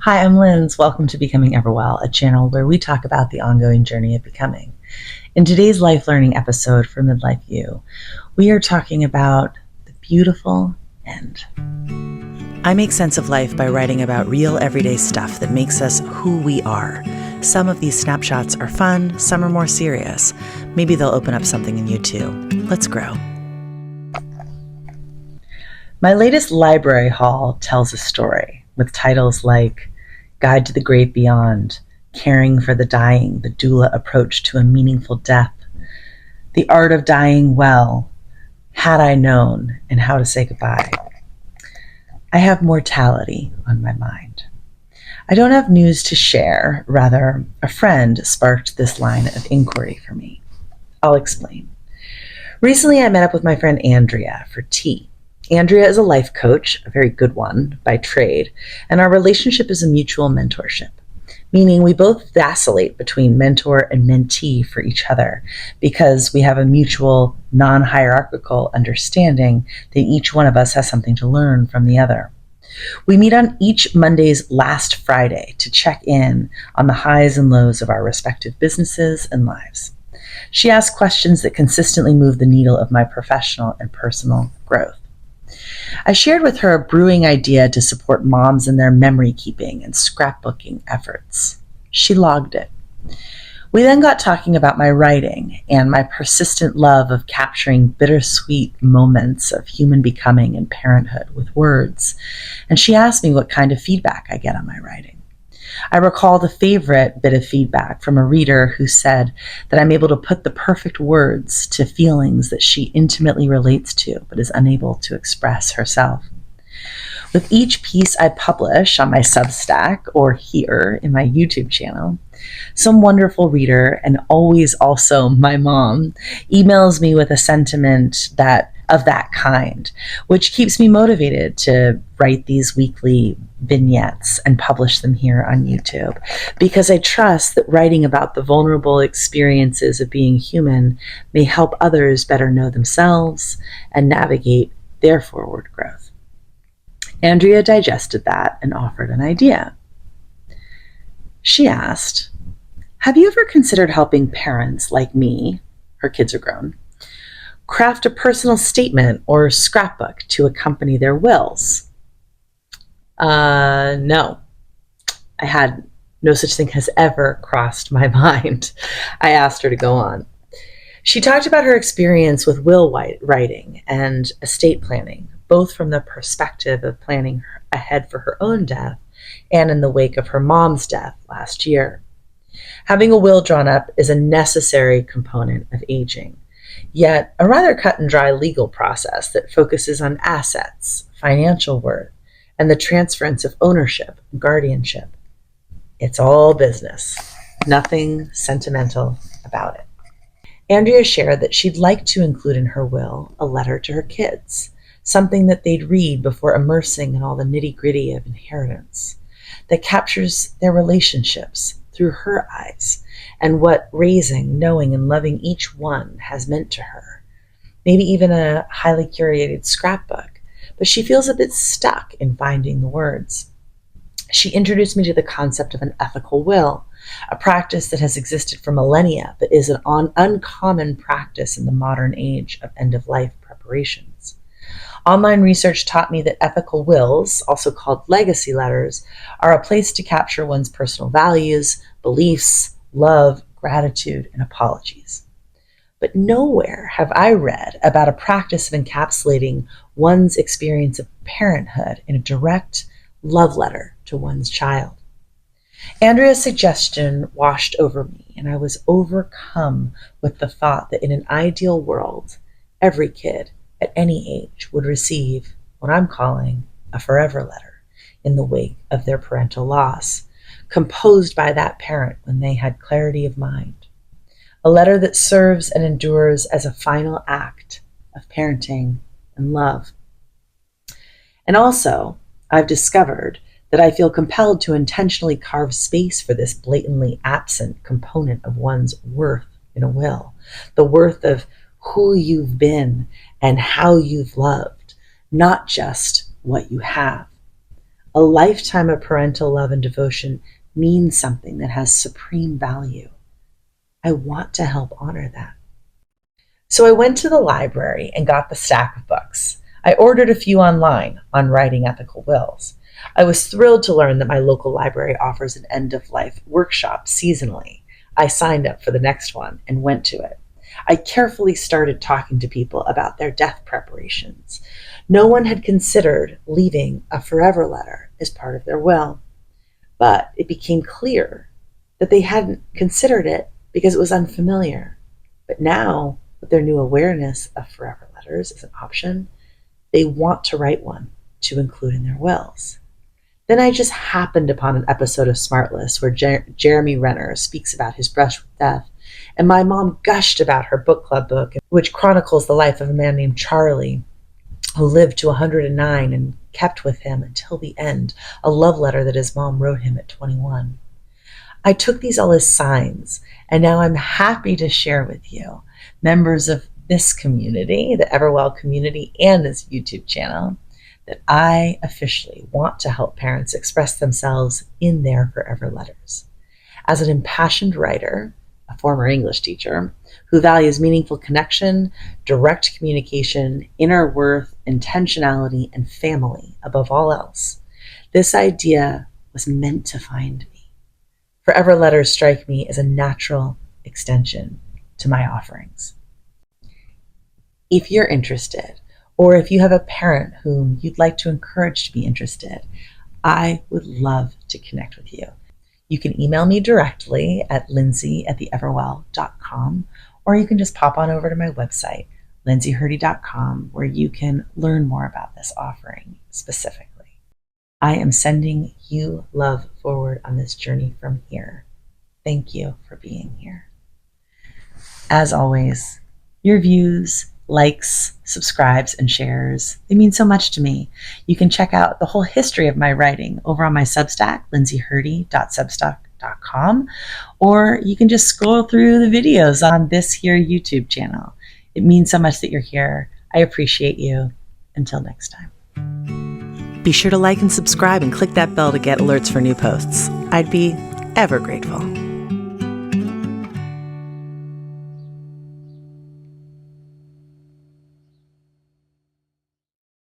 Hi, I'm Linz. Welcome to Becoming Everwell, a channel where we talk about the ongoing journey of becoming. In today's life learning episode for Midlife You, we are talking about the beautiful end. I make sense of life by writing about real everyday stuff that makes us who we are. Some of these snapshots are fun, some are more serious. Maybe they'll open up something in you too. Let's grow. My latest library haul tells a story with titles like Guide to the Great Beyond, Caring for the Dying, the Doula Approach to a Meaningful Death, The Art of Dying Well, Had I Known, and How to Say Goodbye. I have mortality on my mind. I don't have news to share. Rather, a friend sparked this line of inquiry for me. I'll explain. Recently, I met up with my friend Andrea for tea. Andrea is a life coach, a very good one by trade, and our relationship is a mutual mentorship, meaning we both vacillate between mentor and mentee for each other because we have a mutual non-hierarchical understanding that each one of us has something to learn from the other. We meet on each Monday's last Friday to check in on the highs and lows of our respective businesses and lives. She asks questions that consistently move the needle of my professional and personal growth. I shared with her a brewing idea to support moms in their memory keeping and scrapbooking efforts. She logged it. We then got talking about my writing and my persistent love of capturing bittersweet moments of human becoming and parenthood with words, and she asked me what kind of feedback I get on my writing. I recalled a favorite bit of feedback from a reader who said that I'm able to put the perfect words to feelings that she intimately relates to but is unable to express herself. With each piece I publish on my Substack or here in my YouTube channel, some wonderful reader, and always also my mom, emails me with a sentiment of that kind, which keeps me motivated to write these weekly vignettes and publish them here on YouTube, because I trust that writing about the vulnerable experiences of being human may help others better know themselves and navigate their forward growth. Andrea digested that and offered an idea. She asked, have you ever considered helping parents like me, her kids are grown, craft a personal statement or scrapbook to accompany their wills? No. I had no such thing has ever crossed my mind. I asked her to go on. She talked about her experience with will writing and estate planning, both from the perspective of planning ahead for her own death and in the wake of her mom's death last year. Having a will drawn up is a necessary component of aging, yet a rather cut and dry legal process that focuses on assets, financial worth, and the transference of ownership and guardianship. It's all business, nothing sentimental about it. Andrea shared that she'd like to include in her will a letter to her kids, something that they'd read before immersing in all the nitty-gritty of inheritance, that captures their relationships through her eyes and what raising, knowing, and loving each one has meant to her. Maybe even a highly curated scrapbook, but she feels a bit stuck in finding the words. She introduced me to the concept of an ethical will, a practice that has existed for millennia but is an uncommon practice in the modern age of end-of-life preparations. Online research taught me that ethical wills, also called legacy letters, are a place to capture one's personal values, beliefs, love, gratitude, and apologies. But nowhere have I read about a practice of encapsulating one's experience of parenthood in a direct love letter to one's child. Andrea's suggestion washed over me, and I was overcome with the thought that in an ideal world, every kid at any age would receive what I'm calling a forever letter in the wake of their parental loss, composed by that parent when they had clarity of mind. A letter that serves and endures as a final act of parenting and love. And also, I've discovered that I feel compelled to intentionally carve space for this blatantly absent component of one's worth in a will, the worth of who you've been and how you've loved, not just what you have. A lifetime of parental love and devotion means something that has supreme value. I want to help honor that. So I went to the library and got the stack of books. I ordered a few online on writing ethical wills. I was thrilled to learn that my local library offers an end-of-life workshop seasonally. I signed up for the next one and went to it. I carefully started talking to people about their death preparations. No one had considered leaving a forever letter as part of their will, but it became clear that they hadn't considered it because it was unfamiliar. But now, with their new awareness of forever letters as an option, they want to write one to include in their wills. Then I just happened upon an episode of Smartless where Jeremy Renner speaks about his brush with death, and my mom gushed about her book club book, which chronicles the life of a man named Charlie, who lived to 109 and kept with him until the end a love letter that his mom wrote him at 21. I took these all as signs, and now I'm happy to share with you, members of this community, the Everwell community, and this YouTube channel, that I officially want to help parents express themselves in their forever letters. As an impassioned writer, a former English teacher, who values meaningful connection, direct communication, inner worth, intentionality, and family above all else, this idea was meant to find me. Forever letters strike me as a natural extension to my offerings. If you're interested, or if you have a parent whom you'd like to encourage to be interested, I would love to connect with you. You can email me directly at lindsay@theeverwell.com, or you can just pop on over to my website, lindsayhurdy.com, where you can learn more about this offering specifically. I am sending you love forward on this journey from here. Thank you for being here. As always, your views, likes, subscribes, and shares, they mean so much to me. You can check out the whole history of my writing over on my Substack, lindsayhurdy.substack.com, or you can just scroll through the videos on this here YouTube channel. It means so much that you're here. I appreciate you. Until next time. Be sure to like and subscribe and click that bell to get alerts for new posts. I'd be ever grateful.